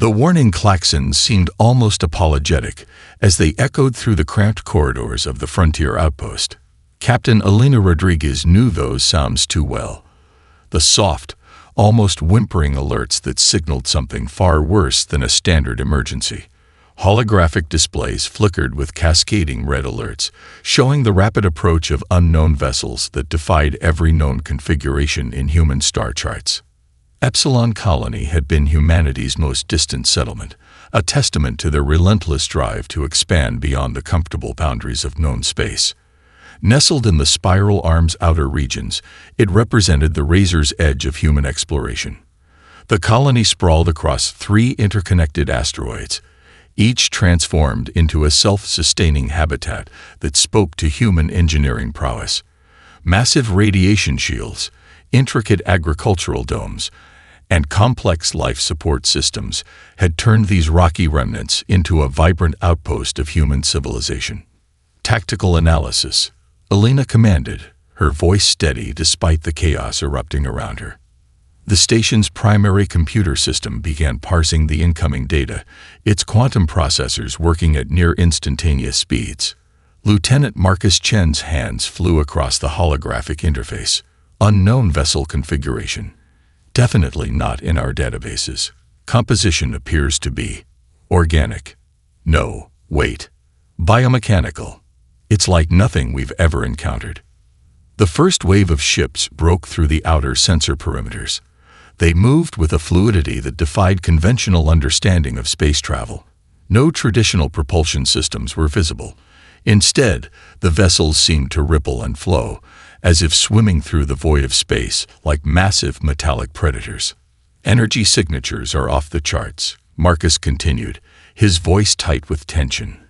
The warning klaxons seemed almost apologetic as they echoed through the cramped corridors of the frontier outpost. Captain Elena Rodriguez knew those sounds too well. The soft, almost whimpering alerts that signaled something far worse than a standard emergency. Holographic displays flickered with cascading red alerts, showing the rapid approach of unknown vessels that defied every known configuration in human star charts. Epsilon Colony had been humanity's most distant settlement, a testament to their relentless drive to expand beyond the comfortable boundaries of known space. Nestled in the Spiral Arm's outer regions, it represented the razor's edge of human exploration. The colony sprawled across 3 interconnected asteroids, each transformed into a self-sustaining habitat that spoke to human engineering prowess. Massive radiation shields, intricate agricultural domes, and complex life support systems had turned these rocky remnants into a vibrant outpost of human civilization. Tactical analysis. Elena commanded, her voice steady despite the chaos erupting around her. The station's primary computer system began parsing the incoming data, its quantum processors working at near-instantaneous speeds. Lieutenant Marcus Chen's hands flew across the holographic interface. Unknown vessel configuration. Definitely not in our databases. Composition appears to be organic. No, wait. Biomechanical. It's like nothing we've ever encountered. The first wave of ships broke through the outer sensor perimeters. They moved with a fluidity that defied conventional understanding of space travel. No traditional propulsion systems were visible. Instead, the vessels seemed to ripple and flow, as if swimming through the void of space like massive metallic predators. Energy signatures are off the charts, Marcus continued, his voice tight with tension.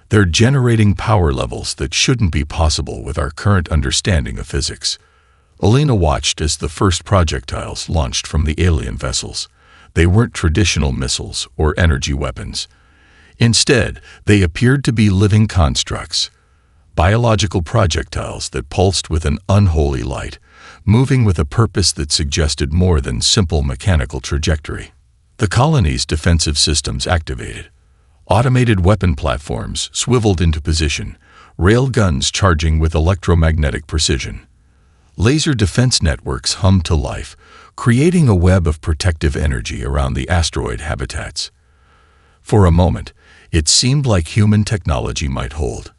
They're generating power levels that shouldn't be possible with our current understanding of physics. Elena watched as the first projectiles launched from the alien vessels. They weren't traditional missiles or energy weapons. Instead, they appeared to be living constructs, biological projectiles that pulsed with an unholy light, moving with a purpose that suggested more than simple mechanical trajectory. The colony's defensive systems activated. Automated weapon platforms swiveled into position, railguns charging with electromagnetic precision. Laser defense networks hummed to life, creating a web of protective energy around the asteroid habitats. For a moment, it seemed like human technology might hold.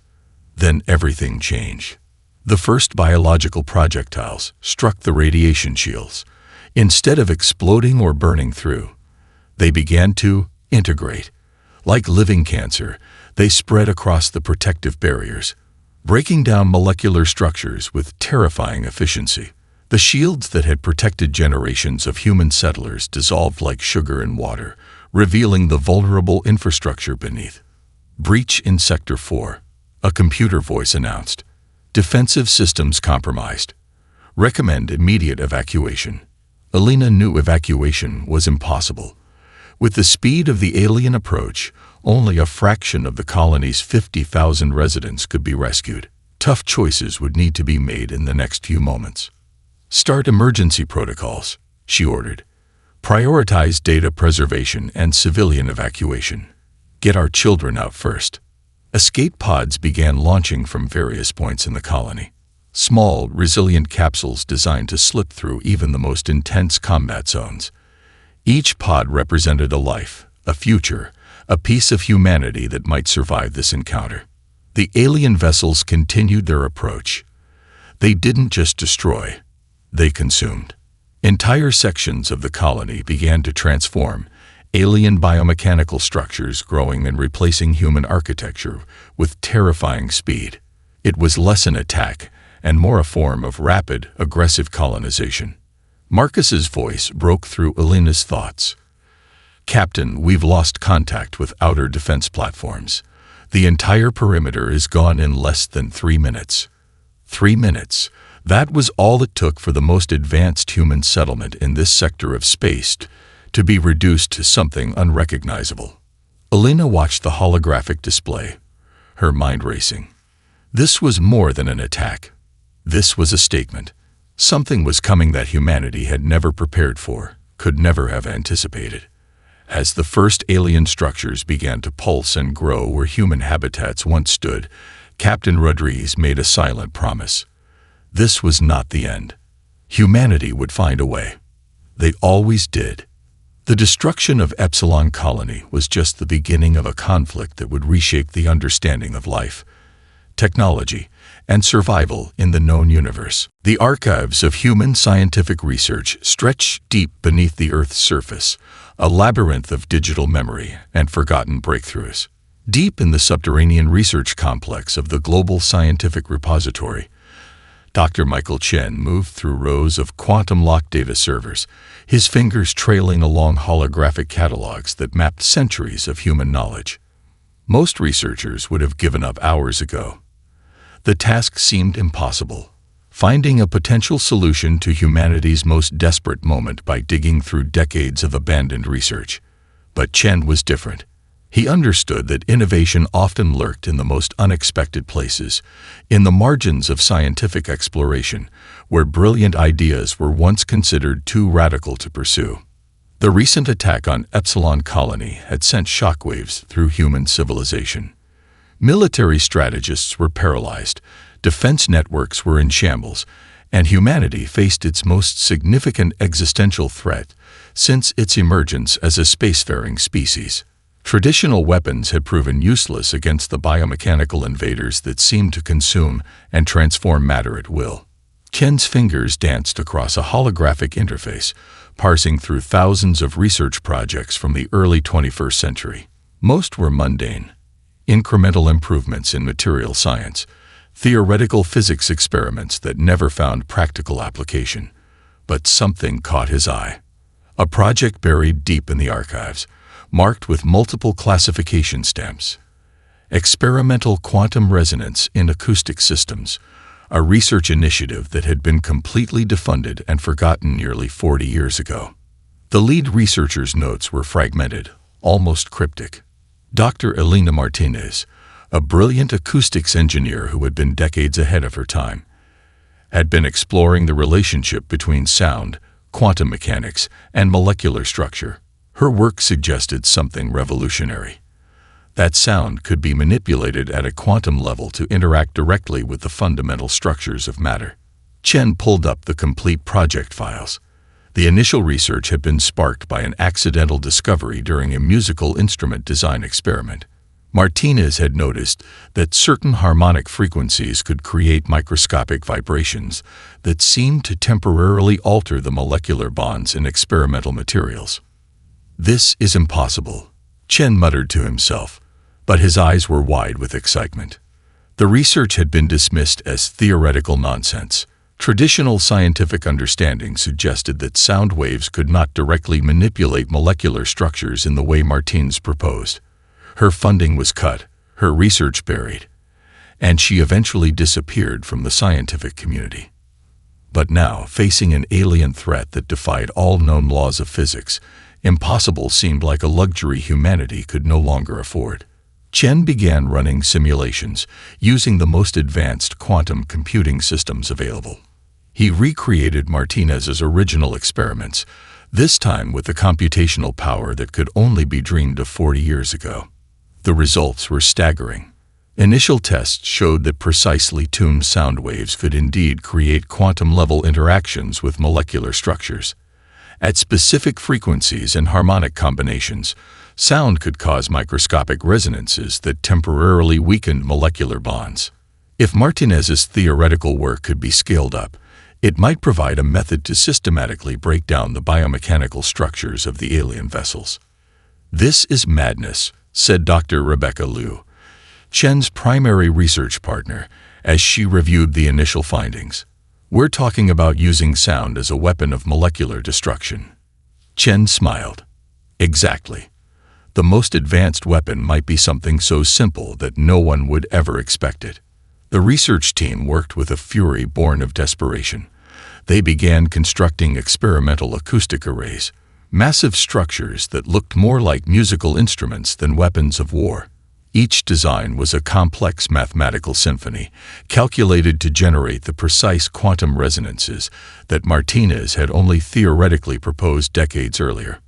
Then everything changed. The first biological projectiles struck the radiation shields. Instead of exploding or burning through, they began to integrate. Like living cancer, they spread across the protective barriers, breaking down molecular structures with terrifying efficiency. The shields that had protected generations of human settlers dissolved like sugar in water, revealing the vulnerable infrastructure beneath. Breach in Sector 4, a computer voice announced. Defensive systems compromised. Recommend immediate evacuation. Elena knew evacuation was impossible. With the speed of the alien approach, only a fraction of the colony's 50,000 residents could be rescued. Tough choices would need to be made in the next few moments. Start emergency protocols, she ordered. Prioritize data preservation and civilian evacuation. Get our children out first. Escape pods began launching from various points in the colony. Small, resilient capsules designed to slip through even the most intense combat zones. Each pod represented a life, a future, a piece of humanity that might survive this encounter. The alien vessels continued their approach. They didn't just destroy, they consumed. Entire sections of the colony began to transform, alien biomechanical structures growing and replacing human architecture with terrifying speed. It was less an attack and more a form of rapid, aggressive colonization. Marcus's voice broke through Elena's thoughts. Captain, we've lost contact with outer defense platforms. The entire perimeter is gone in less than 3 minutes. 3 minutes. That was all it took for the most advanced human settlement in this sector of space to be reduced to something unrecognizable. Elena watched the holographic display, her mind racing. This was more than an attack. This was a statement. Something was coming that humanity had never prepared for, could never have anticipated. As the first alien structures began to pulse and grow where human habitats once stood, Captain Rodriguez made a silent promise. This was not the end. Humanity would find a way. They always did. The destruction of Epsilon Colony was just the beginning of a conflict that would reshape the understanding of life, technology, and survival in the known universe. The archives of human scientific research stretch deep beneath the Earth's surface, a labyrinth of digital memory and forgotten breakthroughs. Deep in the subterranean research complex of the Global Scientific Repository, Dr. Michael Chen moved through rows of quantum-locked data servers, his fingers trailing along holographic catalogs that mapped centuries of human knowledge. Most researchers would have given up hours ago. The task seemed impossible, finding a potential solution to humanity's most desperate moment by digging through decades of abandoned research. But Chen was different. He understood that innovation often lurked in the most unexpected places, in the margins of scientific exploration, where brilliant ideas were once considered too radical to pursue. The recent attack on Epsilon Colony had sent shockwaves through human civilization. Military strategists were paralyzed, defense networks were in shambles, and humanity faced its most significant existential threat since its emergence as a spacefaring species. Traditional weapons had proven useless against the biomechanical invaders that seemed to consume and transform matter at will. Chen's fingers danced across a holographic interface, parsing through thousands of research projects from the early 21st century. Most were mundane. Incremental improvements in material science, theoretical physics experiments that never found practical application. But something caught his eye. A project buried deep in the archives, marked with multiple classification stamps. Experimental quantum resonance in acoustic systems, a research initiative that had been completely defunded and forgotten nearly 40 years ago. The lead researcher's notes were fragmented, almost cryptic. Dr. Elena Martinez, a brilliant acoustics engineer who had been decades ahead of her time, had been exploring the relationship between sound, quantum mechanics, and molecular structure. Her work suggested something revolutionary. That sound could be manipulated at a quantum level to interact directly with the fundamental structures of matter. Chen pulled up the complete project files. The initial research had been sparked by an accidental discovery during a musical instrument design experiment. Martinez had noticed that certain harmonic frequencies could create microscopic vibrations that seemed to temporarily alter the molecular bonds in experimental materials. "This is impossible," Chen muttered to himself, but his eyes were wide with excitement. The research had been dismissed as theoretical nonsense. Traditional scientific understanding suggested that sound waves could not directly manipulate molecular structures in the way Martinez proposed. Her funding was cut, her research buried, and she eventually disappeared from the scientific community. But now, facing an alien threat that defied all known laws of physics, impossible seemed like a luxury humanity could no longer afford. Chen began running simulations, using the most advanced quantum computing systems available. He recreated Martinez's original experiments, this time with the computational power that could only be dreamed of 40 years ago. The results were staggering. Initial tests showed that precisely tuned sound waves could indeed create quantum-level interactions with molecular structures. At specific frequencies and harmonic combinations, sound could cause microscopic resonances that temporarily weakened molecular bonds. If Martinez's theoretical work could be scaled up, it might provide a method to systematically break down the biomechanical structures of the alien vessels. "This is madness," said Dr. Rebecca Liu, Chen's primary research partner, as she reviewed the initial findings. "We're talking about using sound as a weapon of molecular destruction." Chen smiled. "Exactly. The most advanced weapon might be something so simple that no one would ever expect it." The research team worked with a fury born of desperation. They began constructing experimental acoustic arrays, massive structures that looked more like musical instruments than weapons of war. Each design was a complex mathematical symphony, calculated to generate the precise quantum resonances that Martinez had only theoretically proposed decades earlier.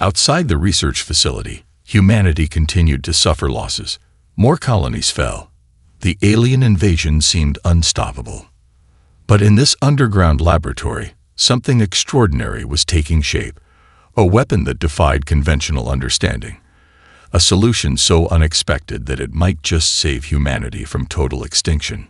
Outside the research facility, humanity continued to suffer losses. More colonies fell. The alien invasion seemed unstoppable. But in this underground laboratory, something extraordinary was taking shape. A weapon that defied conventional understanding. A solution so unexpected that it might just save humanity from total extinction.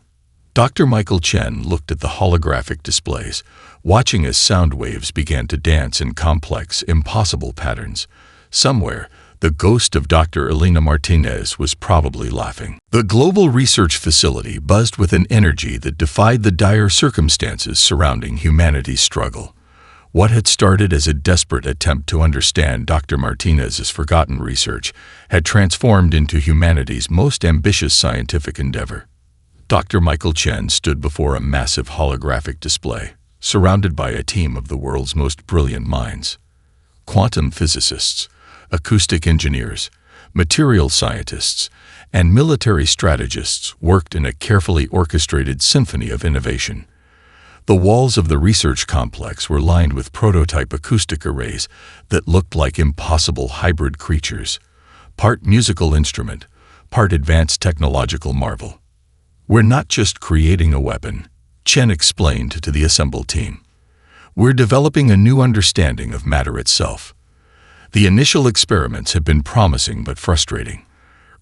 Dr. Michael Chen looked at the holographic displays, watching as sound waves began to dance in complex, impossible patterns. Somewhere, the ghost of Dr. Elena Martinez was probably laughing. The global research facility buzzed with an energy that defied the dire circumstances surrounding humanity's struggle. What had started as a desperate attempt to understand Dr. Martinez's forgotten research had transformed into humanity's most ambitious scientific endeavor. Dr. Michael Chen stood before a massive holographic display, surrounded by a team of the world's most brilliant minds. Quantum physicists, acoustic engineers, material scientists, and military strategists worked in a carefully orchestrated symphony of innovation. The walls of the research complex were lined with prototype acoustic arrays that looked like impossible hybrid creatures, part musical instrument, part advanced technological marvel. "We're not just creating a weapon," Chen explained to the assembled team. "We're developing a new understanding of matter itself." The initial experiments had been promising but frustrating.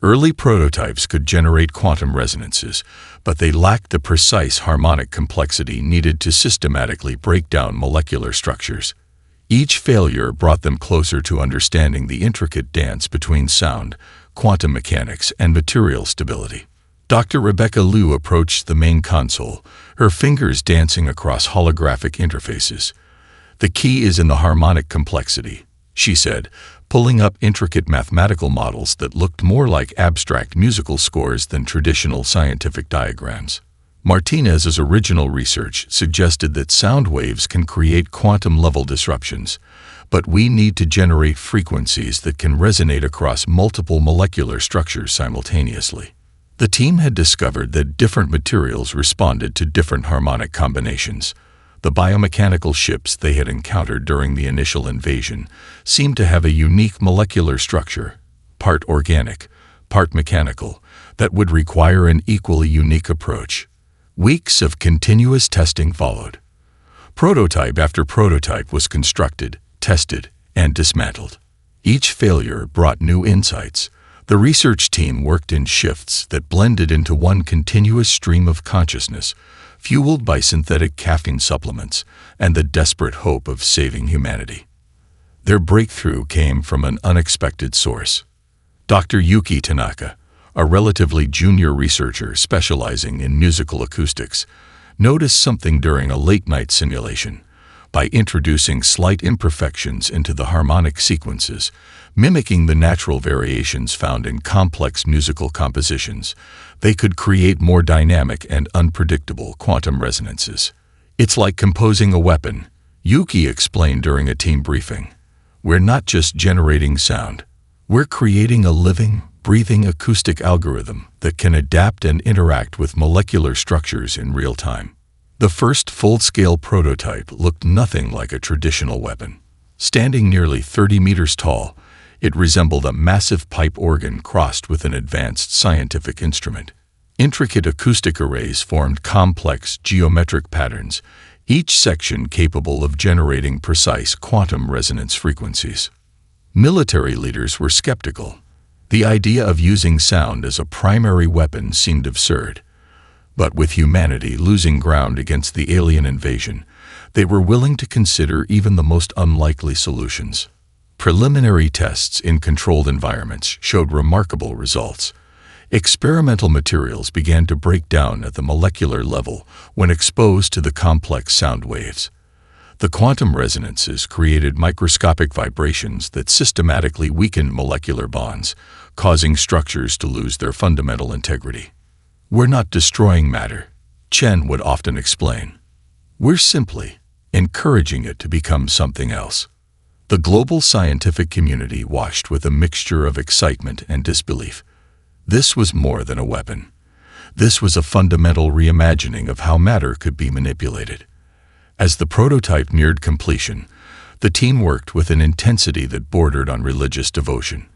Early prototypes could generate quantum resonances, but they lacked the precise harmonic complexity needed to systematically break down molecular structures. Each failure brought them closer to understanding the intricate dance between sound, quantum mechanics, and material stability. Dr. Rebecca Liu approached the main console, her fingers dancing across holographic interfaces. "The key is in the harmonic complexity," she said, pulling up intricate mathematical models that looked more like abstract musical scores than traditional scientific diagrams. Martinez's original research suggested that sound waves can create quantum-level disruptions, but we need to generate frequencies that can resonate across multiple molecular structures simultaneously. The team had discovered that different materials responded to different harmonic combinations. The biomechanical ships they had encountered during the initial invasion seemed to have a unique molecular structure, part organic, part mechanical, that would require an equally unique approach. Weeks of continuous testing followed. Prototype after prototype was constructed, tested, and dismantled. Each failure brought new insights. The research team worked in shifts that blended into one continuous stream of consciousness, fueled by synthetic caffeine supplements and the desperate hope of saving humanity. Their breakthrough came from an unexpected source. Dr. Yuki Tanaka, a relatively junior researcher specializing in musical acoustics, noticed something during a late-night simulation. By introducing slight imperfections into the harmonic sequences, mimicking the natural variations found in complex musical compositions, they could create more dynamic and unpredictable quantum resonances. "It's like composing a weapon," Yuki explained during a team briefing. "We're not just generating sound. We're creating a living, breathing acoustic algorithm that can adapt and interact with molecular structures in real time." The first full-scale prototype looked nothing like a traditional weapon. Standing nearly 30 meters tall, it resembled a massive pipe organ crossed with an advanced scientific instrument. Intricate acoustic arrays formed complex geometric patterns, each section capable of generating precise quantum resonance frequencies. Military leaders were skeptical. The idea of using sound as a primary weapon seemed absurd. But with humanity losing ground against the alien invasion, they were willing to consider even the most unlikely solutions. Preliminary tests in controlled environments showed remarkable results. Experimental materials began to break down at the molecular level when exposed to the complex sound waves. The quantum resonances created microscopic vibrations that systematically weakened molecular bonds, causing structures to lose their fundamental integrity. "We're not destroying matter," Chen would often explain. "We're simply encouraging it to become something else." The global scientific community watched with a mixture of excitement and disbelief. This was more than a weapon. This was a fundamental reimagining of how matter could be manipulated. As the prototype neared completion, The team worked with an intensity that bordered on religious devotion.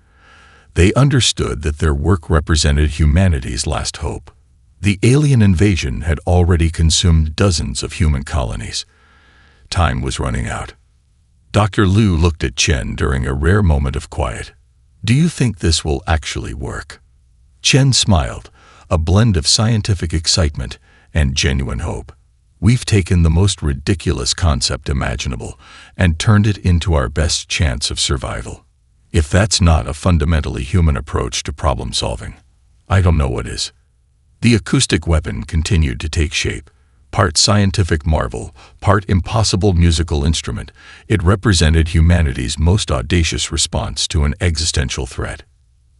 They understood that their work represented humanity's last hope. The alien invasion had already consumed dozens of human colonies. Time was running out. Dr. Liu looked at Chen during a rare moment of quiet. "Do you think this will actually work?" Chen smiled, a blend of scientific excitement and genuine hope. "We've taken the most ridiculous concept imaginable and turned it into our best chance of survival. If that's not a fundamentally human approach to problem solving, I don't know what is." The acoustic weapon continued to take shape. Part scientific marvel, part impossible musical instrument, it represented humanity's most audacious response to an existential threat.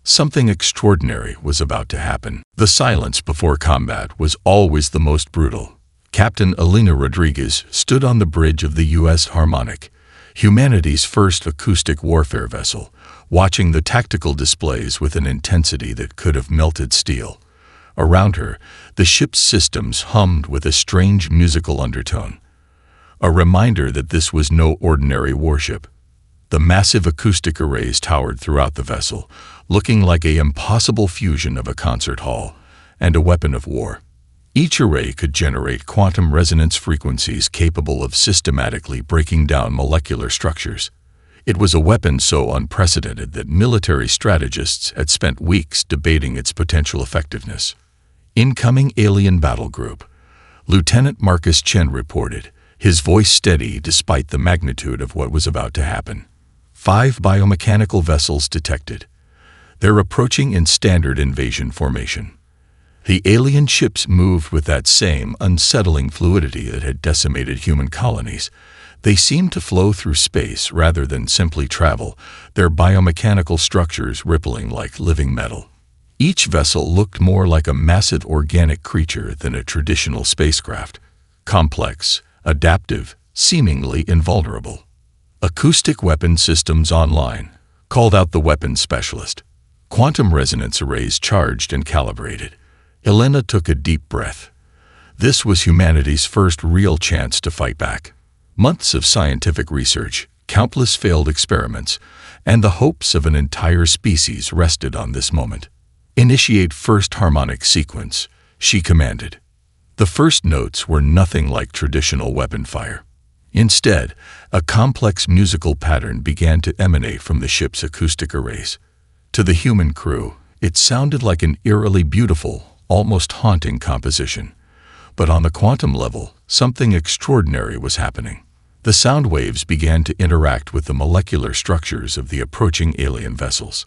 Something extraordinary was about to happen. The silence before combat was always the most brutal. Captain Elena Rodriguez stood on the bridge of the U.S. Harmonic, humanity's first acoustic warfare vessel, watching the tactical displays with an intensity that could have melted steel. Around her, the ship's systems hummed with a strange musical undertone, a reminder that this was no ordinary warship. The massive acoustic arrays towered throughout the vessel, looking like an impossible fusion of a concert hall and a weapon of war. Each array could generate quantum resonance frequencies capable of systematically breaking down molecular structures. It was a weapon so unprecedented that military strategists had spent weeks debating its potential effectiveness. "Incoming alien battle group," Lieutenant Marcus Chen reported, his voice steady despite the magnitude of what was about to happen. 5 biomechanical vessels detected. They're approaching in standard invasion formation. The alien ships moved with that same unsettling fluidity that had decimated human colonies. They seemed to flow through space rather than simply travel, their biomechanical structures rippling like living metal. Each vessel looked more like a massive organic creature than a traditional spacecraft. Complex, adaptive, seemingly invulnerable. "Acoustic weapon systems online," called out the weapons specialist. Quantum resonance arrays charged and calibrated. Elena took a deep breath. This was humanity's first real chance to fight back. Months of scientific research, countless failed experiments, and the hopes of an entire species rested on this moment. "Initiate first harmonic sequence," she commanded. The first notes were nothing like traditional weapon fire. Instead, a complex musical pattern began to emanate from the ship's acoustic arrays. To the human crew, it sounded like an eerily beautiful, almost haunting composition. But on the quantum level, something extraordinary was happening. The sound waves began to interact with the molecular structures of the approaching alien vessels.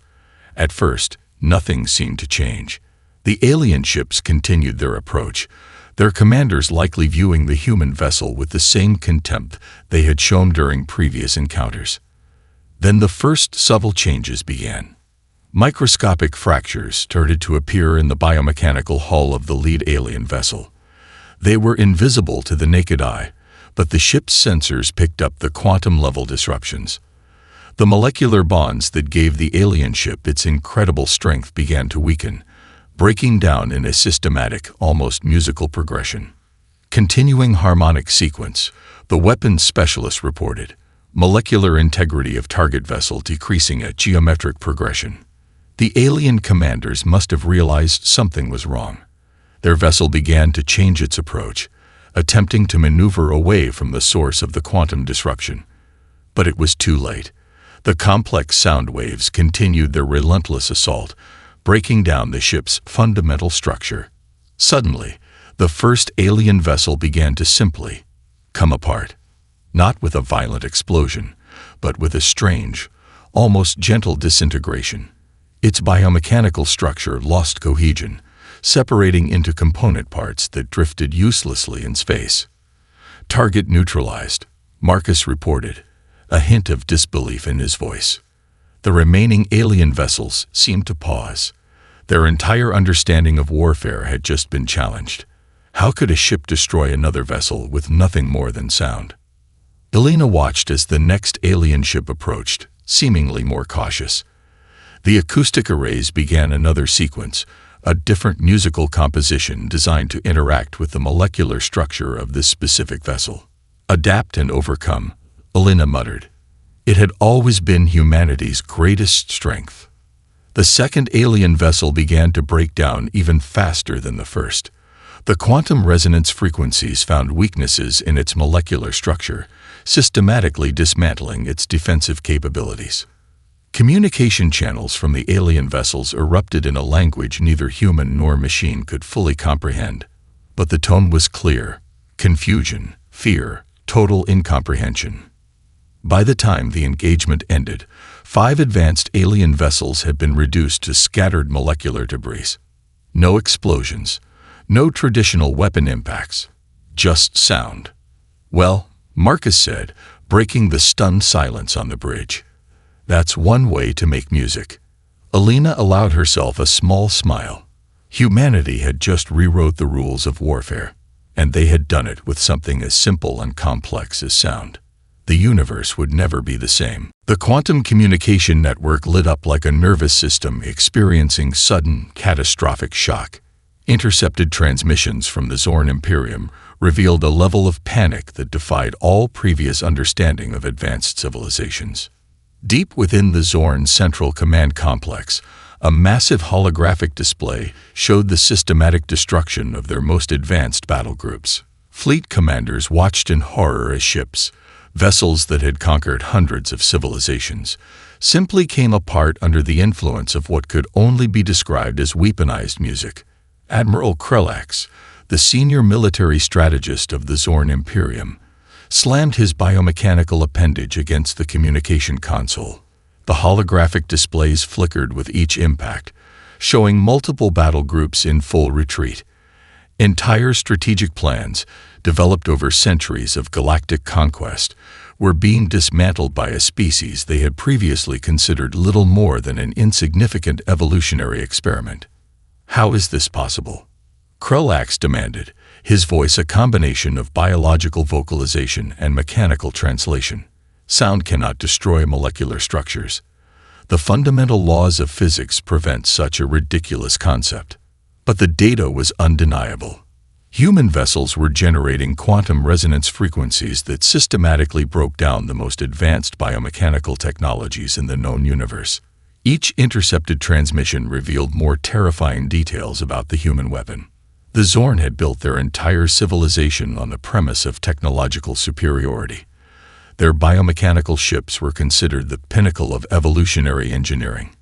At first, nothing seemed to change. The alien ships continued their approach, their commanders likely viewing the human vessel with the same contempt they had shown during previous encounters. Then the first subtle changes began. Microscopic fractures started to appear in the biomechanical hull of the lead alien vessel. They were invisible to the naked eye, but the ship's sensors picked up the quantum-level disruptions. The molecular bonds that gave the alien ship its incredible strength began to weaken, breaking down in a systematic, almost musical progression. "Continuing harmonic sequence," the weapons specialist reported, molecular integrity of target vessel decreasing at geometric progression. The alien commanders must have realized something was wrong. Their vessel began to change its approach, attempting to maneuver away from the source of the quantum disruption. But it was too late. The complex sound waves continued their relentless assault, breaking down the ship's fundamental structure. Suddenly, the first alien vessel began to simply come apart. Not with a violent explosion, but with a strange, almost gentle disintegration. Its biomechanical structure lost cohesion, separating into component parts that drifted uselessly in space. "Target neutralized," Marcus reported, a hint of disbelief in his voice. The remaining alien vessels seemed to pause. Their entire understanding of warfare had just been challenged. How could a ship destroy another vessel with nothing more than sound? Elena watched as the next alien ship approached, seemingly more cautious. The acoustic arrays began another sequence, a different musical composition designed to interact with the molecular structure of this specific vessel. "Adapt and overcome," Elena muttered. It had always been humanity's greatest strength. The second alien vessel began to break down even faster than the first. The quantum resonance frequencies found weaknesses in its molecular structure, systematically dismantling its defensive capabilities. Communication channels from the alien vessels erupted in a language neither human nor machine could fully comprehend. But the tone was clear: confusion, fear, total incomprehension. By the time the engagement ended, 5 advanced alien vessels had been reduced to scattered molecular debris. No explosions, no traditional weapon impacts, just sound. "Well," Marcus said, breaking the stunned silence on the bridge, "that's one way to make music." Alina allowed herself a small smile. Humanity had just rewrote the rules of warfare, and they had done it with something as simple and complex as sound. The universe would never be the same. The quantum communication network lit up like a nervous system experiencing sudden, catastrophic shock. Intercepted transmissions from the Zorn Imperium revealed a level of panic that defied all previous understanding of advanced civilizations. Deep within the Zorn Central Command Complex, a massive holographic display showed the systematic destruction of their most advanced battle groups. Fleet commanders watched in horror as ships, vessels that had conquered hundreds of civilizations, simply came apart under the influence of what could only be described as weaponized music. Admiral Krelax, the senior military strategist of the Zorn Imperium, slammed his biomechanical appendage against the communication console. The holographic displays flickered with each impact, showing multiple battle groups in full retreat. Entire strategic plans, developed over centuries of galactic conquest, were being dismantled by a species they had previously considered little more than an insignificant evolutionary experiment. "How is this possible?" Krelax demanded, his voice a combination of biological vocalization and mechanical translation. "Sound cannot destroy molecular structures. The fundamental laws of physics prevent such a ridiculous concept." But the data was undeniable. Human vessels were generating quantum resonance frequencies that systematically broke down the most advanced biomechanical technologies in the known universe. Each intercepted transmission revealed more terrifying details about the human weapon. The Zorn had built their entire civilization on the premise of technological superiority. Their biomechanical ships were considered the pinnacle of evolutionary engineering.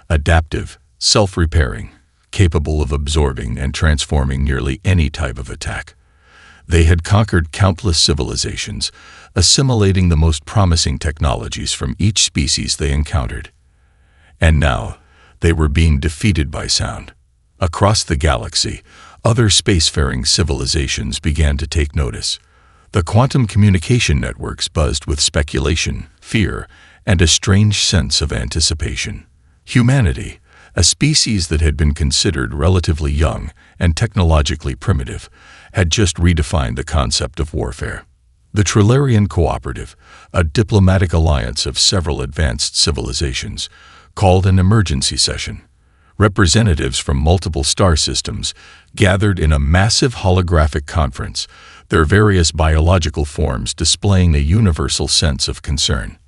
Adaptive, self-repairing, capable of absorbing and transforming nearly any type of attack. They had conquered countless civilizations, assimilating the most promising technologies from each species they encountered. And now, they were being defeated by sound. Across the galaxy, other spacefaring civilizations began to take notice. The quantum communication networks buzzed with speculation, fear, and a strange sense of anticipation. Humanity, a species that had been considered relatively young and technologically primitive, had just redefined the concept of warfare. The Trilarian Cooperative, a diplomatic alliance of several advanced civilizations, called an emergency session. Representatives from multiple star systems gathered in a massive holographic conference, their various biological forms displaying a universal sense of concern.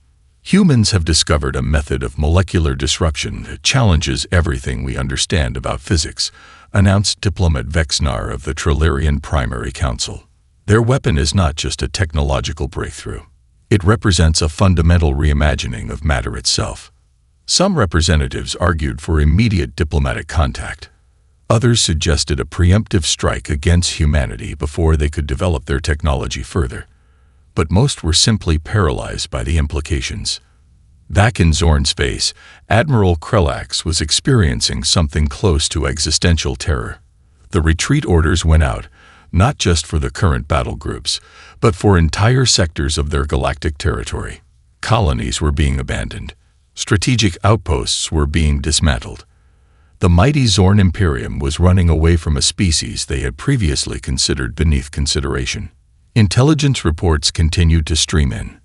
"Humans have discovered a method of molecular disruption that challenges everything we understand about physics," announced diplomat Vexnar of the Trilarian Primary Council. "Their weapon is not just a technological breakthrough. It represents a fundamental reimagining of matter itself." Some representatives argued for immediate diplomatic contact. Others suggested a preemptive strike against humanity before they could develop their technology further. But most were simply paralyzed by the implications. Back in Zorn space, Admiral Krelax was experiencing something close to existential terror. The retreat orders went out, not just for the current battle groups, but for entire sectors of their galactic territory. Colonies were being abandoned. Strategic outposts were being dismantled. The mighty Zorn Imperium was running away from a species they had previously considered beneath consideration. Intelligence reports continued to stream in.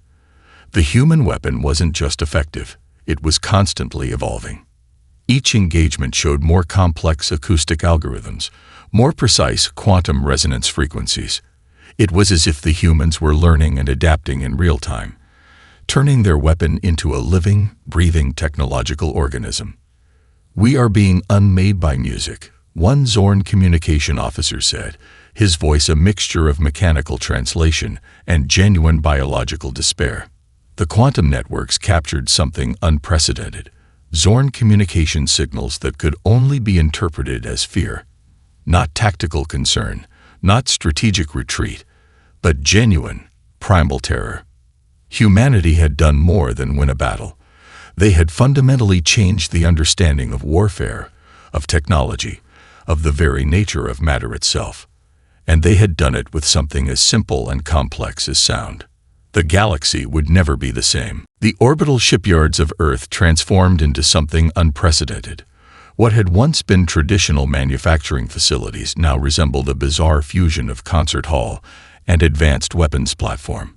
The human weapon wasn't just effective, it was constantly evolving. Each engagement showed more complex acoustic algorithms, more precise quantum resonance frequencies. It was as if the humans were learning and adapting in real time. turning their weapon into a living, breathing technological organism. "We are being unmade by music," one Zorn communication officer said, his voice a mixture of mechanical translation and genuine biological despair. The quantum networks captured something unprecedented. Zorn communication signals that could only be interpreted as fear. Not tactical concern, not strategic retreat, but genuine, primal terror. Humanity had done more than win a battle. They had fundamentally changed the understanding of warfare, of technology, of the very nature of matter itself. And they had done it with something as simple and complex as sound. The galaxy would never be the same. The orbital shipyards of Earth transformed into something unprecedented. What had once been traditional manufacturing facilities now resembled a bizarre fusion of concert hall and advanced weapons platform.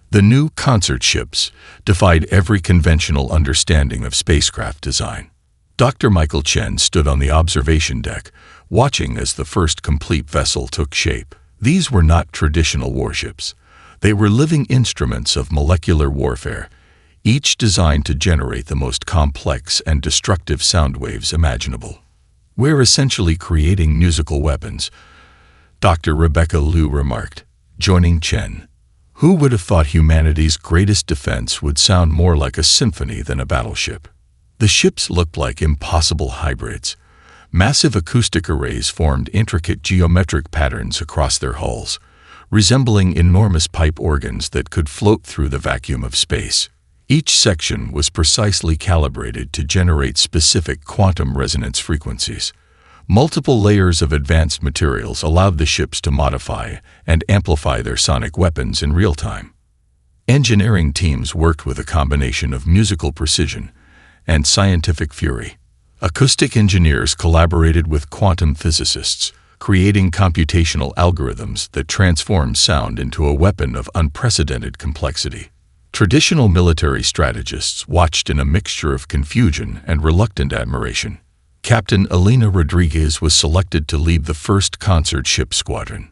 The new concert ships defied every conventional understanding of spacecraft design. Dr. Michael Chen stood on the observation deck, watching as the first complete vessel took shape. These were not traditional warships. They were living instruments of molecular warfare, each designed to generate the most complex and destructive sound waves imaginable. "We're essentially creating musical weapons," Dr. Rebecca Liu remarked, joining Chen. "Who would have thought humanity's greatest defense would sound more like a symphony than a battleship?" The ships looked like impossible hybrids. Massive acoustic arrays formed intricate geometric patterns across their hulls, resembling enormous pipe organs that could float through the vacuum of space. Each section was precisely calibrated to generate specific quantum resonance frequencies. Multiple layers of advanced materials allowed the ships to modify and amplify their sonic weapons in real time. Engineering teams worked with a combination of musical precision and scientific fury. Acoustic engineers collaborated with quantum physicists, creating computational algorithms that transformed sound into a weapon of unprecedented complexity. Traditional military strategists watched in a mixture of confusion and reluctant admiration. Captain Elena Rodriguez was selected to lead the first concert ship squadron.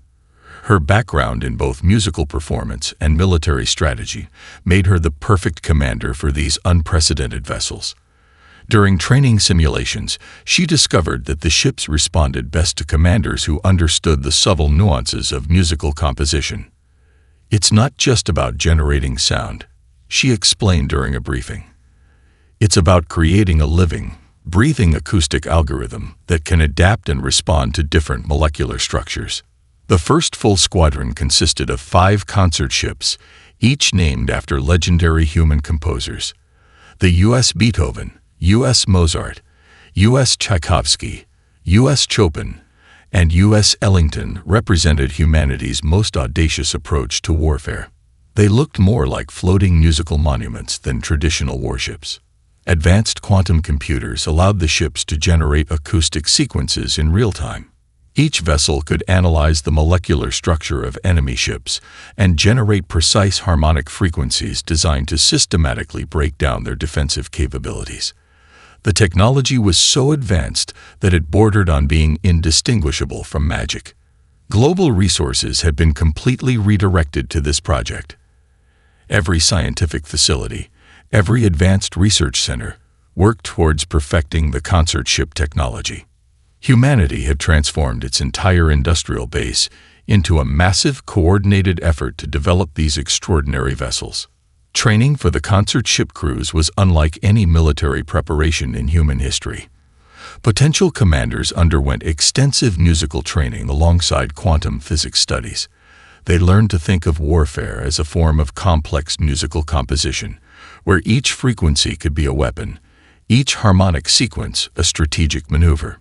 Her background in both musical performance and military strategy made her the perfect commander for these unprecedented vessels. During training simulations, she discovered that the ships responded best to commanders who understood the subtle nuances of musical composition. "It's not just about generating sound," she explained during a briefing. "It's about creating a living, breathing acoustic algorithm that can adapt and respond to different molecular structures." The first full squadron consisted of 5 concert ships, each named after legendary human composers. The U.S. Beethoven, U.S. Mozart, U.S. Tchaikovsky, U.S. Chopin, and U.S. Ellington represented humanity's most audacious approach to warfare. They looked more like floating musical monuments than traditional warships. Advanced quantum computers allowed the ships to generate acoustic sequences in real time. Each vessel could analyze the molecular structure of enemy ships and generate precise harmonic frequencies designed to systematically break down their defensive capabilities. The technology was so advanced that it bordered on being indistinguishable from magic. Global resources had been completely redirected to this project. Every scientific facility, every advanced research center, worked towards perfecting the concert ship technology. Humanity had transformed its entire industrial base into a massive, coordinated effort to develop these extraordinary vessels. Training for the concert ship crews was unlike any military preparation in human history. Potential commanders underwent extensive musical training alongside quantum physics studies. They learned to think of warfare as a form of complex musical composition, where each frequency could be a weapon, each harmonic sequence a strategic maneuver.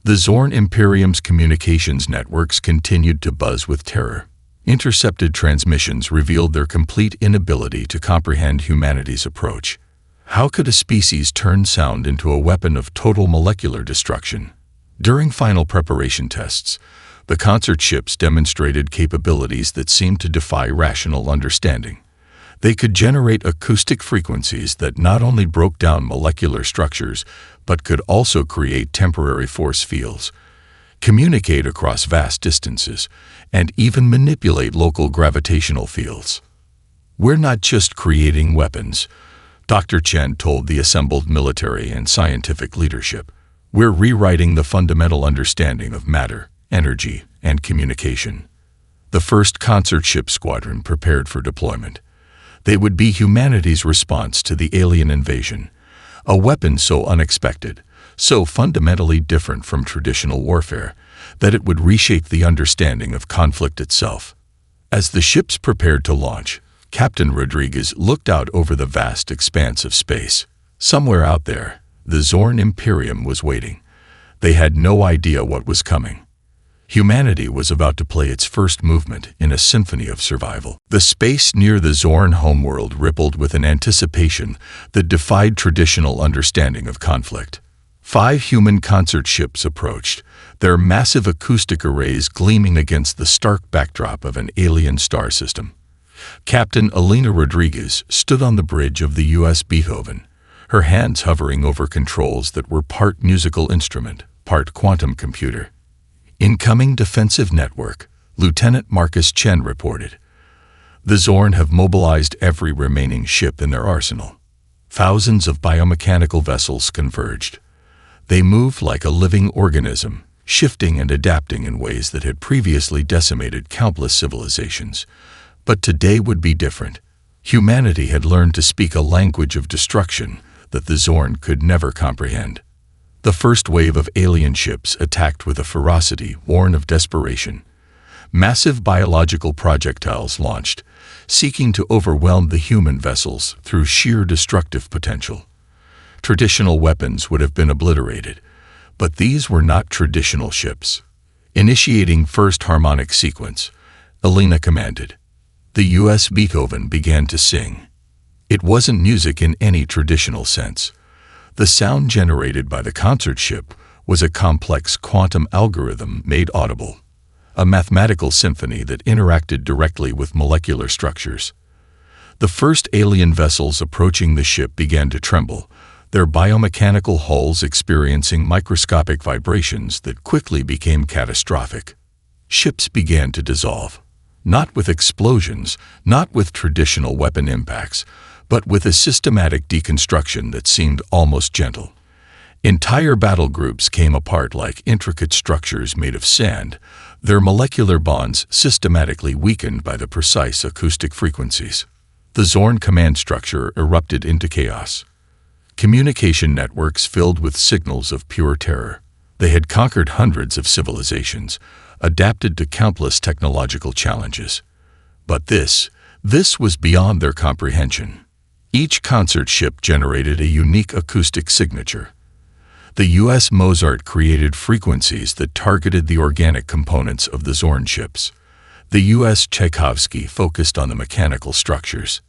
The Zorn Imperium's communications networks continued to buzz with terror. Intercepted transmissions revealed their complete inability to comprehend humanity's approach. How could a species turn sound into a weapon of total molecular destruction? During final preparation tests, the concert ships demonstrated capabilities that seemed to defy rational understanding. They could generate acoustic frequencies that not only broke down molecular structures, but could also create temporary force fields, communicate across vast distances, and even manipulate local gravitational fields. "We're not just creating weapons," Dr. Chen told the assembled military and scientific leadership. "We're rewriting the fundamental understanding of matter, energy, and communication." The first concert ship squadron prepared for deployment. They would be humanity's response to the alien invasion, a weapon so unexpected, so fundamentally different from traditional warfare, that it would reshape the understanding of conflict itself. As the ships prepared to launch, Captain Rodriguez looked out over the vast expanse of space. Somewhere out there, the Zorn Imperium was waiting. They had no idea what was coming. Humanity was about to play its first movement in a symphony of survival. The space near the Zorn homeworld rippled with an anticipation that defied traditional understanding of conflict. 5 human concert ships approached, their massive acoustic arrays gleaming against the stark backdrop of an alien star system. Captain Elena Rodriguez stood on the bridge of the U.S. Beethoven, her hands hovering over controls that were part musical instrument, part quantum computer. "Incoming defensive network," Lieutenant Marcus Chen reported. "The Zorn have mobilized every remaining ship in their arsenal." Thousands of biomechanical vessels converged. They moved like a living organism, shifting and adapting in ways that had previously decimated countless civilizations. But today would be different. Humanity had learned to speak a language of destruction that the Zorn could never comprehend. The first wave of alien ships attacked with a ferocity born of desperation. Massive biological projectiles launched, seeking to overwhelm the human vessels through sheer destructive potential. Traditional weapons would have been obliterated, but these were not traditional ships. Initiating first harmonic sequence, Elena commanded. The U.S. Beethoven began to sing. It wasn't music in any traditional sense. The sound generated by the concert ship was a complex quantum algorithm made audible, a mathematical symphony that interacted directly with molecular structures. The first alien vessels approaching the ship began to tremble, their biomechanical hulls experiencing microscopic vibrations that quickly became catastrophic. Ships began to dissolve, not with explosions, not with traditional weapon impacts, but with a systematic deconstruction that seemed almost gentle. Entire battle groups came apart like intricate structures made of sand, their molecular bonds systematically weakened by the precise acoustic frequencies. The Zorn command structure erupted into chaos. Communication networks filled with signals of pure terror. They had conquered hundreds of civilizations, adapted to countless technological challenges. But this was beyond their comprehension. Each concert ship generated a unique acoustic signature. The U.S. Mozart created frequencies that targeted the organic components of the Zorn ships. The U.S. Tchaikovsky focused on the mechanical structures.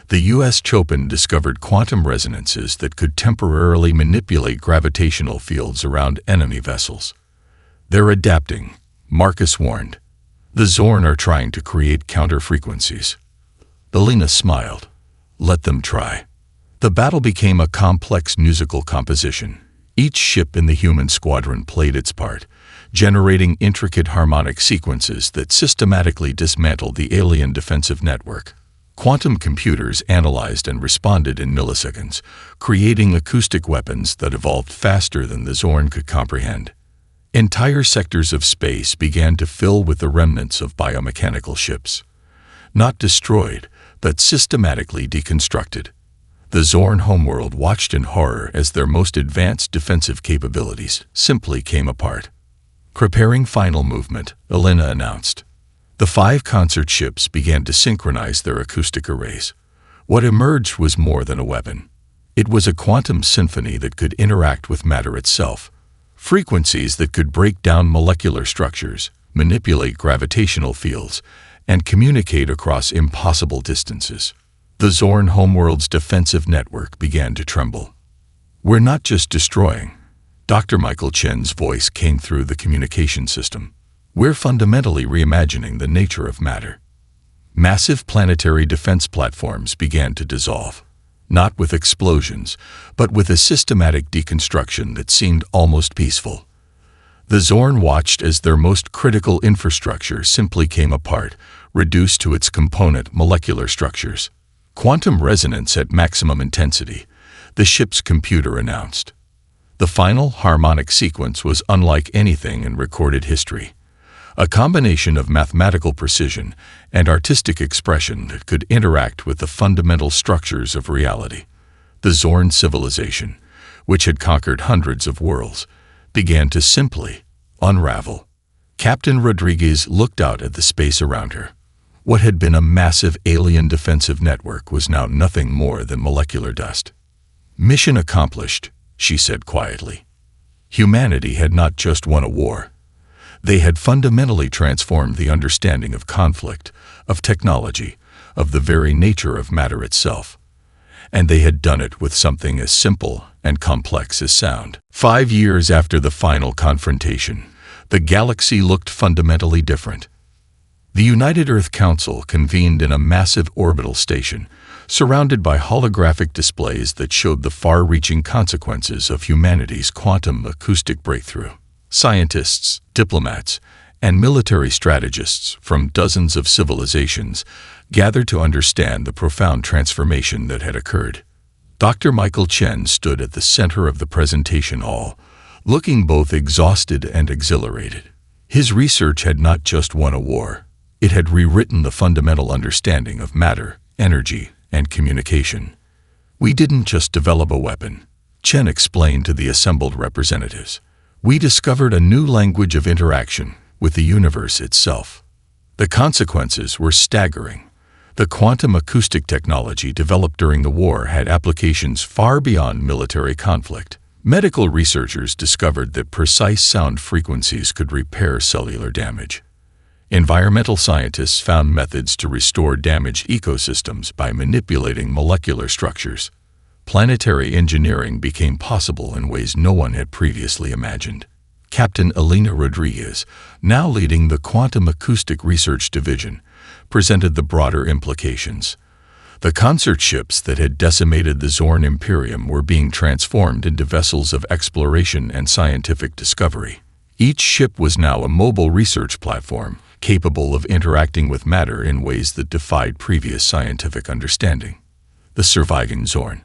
The U.S. Chopin discovered quantum resonances that could temporarily manipulate gravitational fields around enemy vessels. "They're adapting," Marcus warned. "The Zorn are trying to create counter-frequencies." Elena smiled. "Let them try." The battle became a complex musical composition. Each ship in the human squadron played its part, generating intricate harmonic sequences that systematically dismantled the alien defensive network. Quantum computers analyzed and responded in milliseconds, creating acoustic weapons that evolved faster than the Zorn could comprehend. Entire sectors of space began to fill with the remnants of biomechanical ships. Not destroyed, but systematically deconstructed. The Zorn homeworld watched in horror as their most advanced defensive capabilities simply came apart. "Preparing final movement," Elena announced. The 5 concert ships began to synchronize their acoustic arrays. What emerged was more than a weapon. It was a quantum symphony that could interact with matter itself. Frequencies that could break down molecular structures, manipulate gravitational fields, and communicate across impossible distances. The Zorn homeworld's defensive network began to tremble. "We're not just destroying," Dr. Michael Chen's voice came through the communication system. "We're fundamentally reimagining the nature of matter." Massive planetary defense platforms began to dissolve, not with explosions, but with a systematic deconstruction that seemed almost peaceful. The Zorn watched as their most critical infrastructure simply came apart, reduced to its component molecular structures. Quantum resonance at maximum intensity, the ship's computer announced. The final harmonic sequence was unlike anything in recorded history. A combination of mathematical precision and artistic expression that could interact with the fundamental structures of reality. The Zorn civilization, which had conquered hundreds of worlds, began to simply unravel. Captain Rodriguez looked out at the space around her. What had been a massive alien defensive network was now nothing more than molecular dust. "Mission accomplished," she said quietly. Humanity had not just won a war. They had fundamentally transformed the understanding of conflict, of technology, of the very nature of matter itself. And they had done it with something as simple and complex as sound. 5 years after the final confrontation, the galaxy looked fundamentally different. The United Earth Council convened in a massive orbital station, surrounded by holographic displays that showed the far-reaching consequences of humanity's quantum acoustic breakthrough. Scientists, diplomats, and military strategists from dozens of civilizations gathered to understand the profound transformation that had occurred. Dr. Michael Chen stood at the center of the presentation hall, looking both exhausted and exhilarated. His research had not just won a war. It had rewritten the fundamental understanding of matter, energy, and communication. "We didn't just develop a weapon," Chen explained to the assembled representatives. "We discovered a new language of interaction with the universe itself." The consequences were staggering. The quantum acoustic technology developed during the war had applications far beyond military conflict. Medical researchers discovered that precise sound frequencies could repair cellular damage. Environmental scientists found methods to restore damaged ecosystems by manipulating molecular structures. Planetary engineering became possible in ways no one had previously imagined. Captain Elena Rodriguez, now leading the Quantum Acoustic Research Division, presented the broader implications. The concert ships that had decimated the Zorn Imperium were being transformed into vessels of exploration and scientific discovery. Each ship was now a mobile research platform, capable of interacting with matter in ways that defied previous scientific understanding. The surviving Zorn,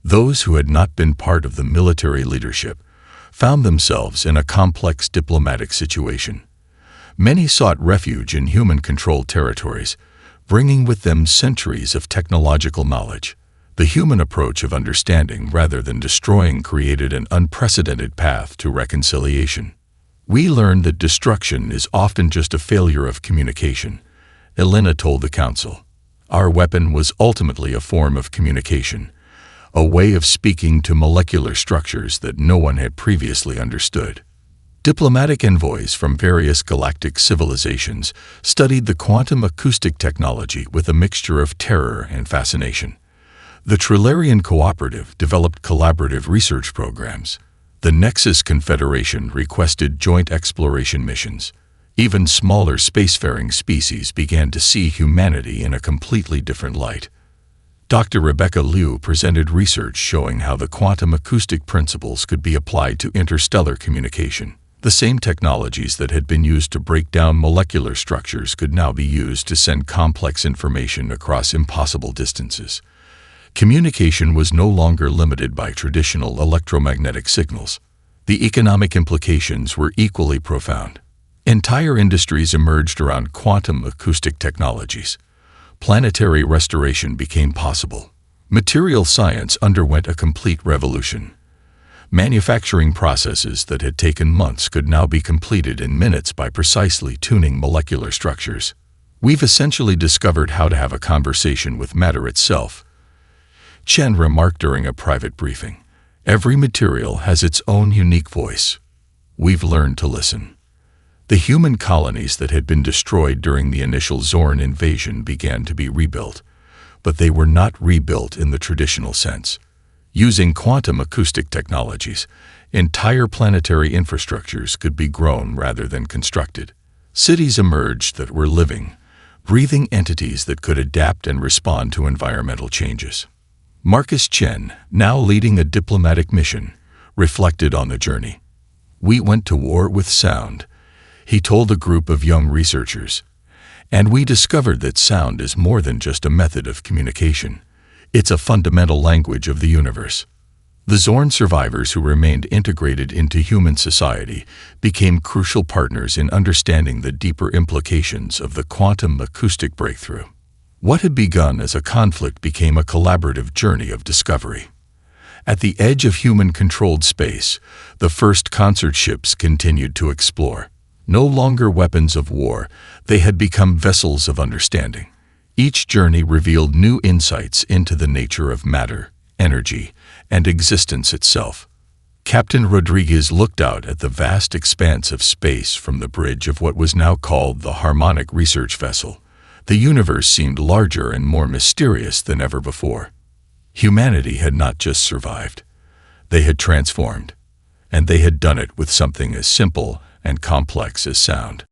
those who had not been part of the military leadership, found themselves in a complex diplomatic situation. Many sought refuge in human-controlled territories, bringing with them centuries of technological knowledge. The human approach of understanding rather than destroying created an unprecedented path to reconciliation. "We learned that destruction is often just a failure of communication," Elena told the council. "Our weapon was ultimately a form of communication, a way of speaking to molecular structures that no one had previously understood." Diplomatic envoys from various galactic civilizations studied the quantum acoustic technology with a mixture of terror and fascination. The Trilarian Cooperative developed collaborative research programs. The Nexus Confederation requested joint exploration missions. Even smaller spacefaring species began to see humanity in a completely different light. Dr. Rebecca Liu presented research showing how the quantum acoustic principles could be applied to interstellar communication. The same technologies that had been used to break down molecular structures could now be used to send complex information across impossible distances. Communication was no longer limited by traditional electromagnetic signals. The economic implications were equally profound. Entire industries emerged around quantum acoustic technologies. Planetary restoration became possible. Material science underwent a complete revolution. Manufacturing processes that had taken months could now be completed in minutes by precisely tuning molecular structures. "We've essentially discovered how to have a conversation with matter itself," Chen remarked during a private briefing. "Every material has its own unique voice. We've learned to listen." The human colonies that had been destroyed during the initial Zorn invasion began to be rebuilt, but they were not rebuilt in the traditional sense. Using quantum acoustic technologies, entire planetary infrastructures could be grown rather than constructed. Cities emerged that were living, breathing entities that could adapt and respond to environmental changes. Marcus Chen, now leading a diplomatic mission, reflected on the journey. We went to war with sound, he told a group of young researchers. And we discovered that sound is more than just a method of communication. It's a fundamental language of the universe. The Zorn survivors who remained integrated into human society became crucial partners in understanding the deeper implications of the quantum acoustic breakthrough. What had begun as a conflict became a collaborative journey of discovery. At the edge of human-controlled space, the first concert ships continued to explore. No longer weapons of war, they had become vessels of understanding. Each journey revealed new insights into the nature of matter, energy, and existence itself. Captain Rodriguez looked out at the vast expanse of space from the bridge of what was now called the Harmonic Research Vessel. The universe seemed larger and more mysterious than ever before. Humanity had not just survived. They had transformed. And they had done it with something as simple and complex as sound.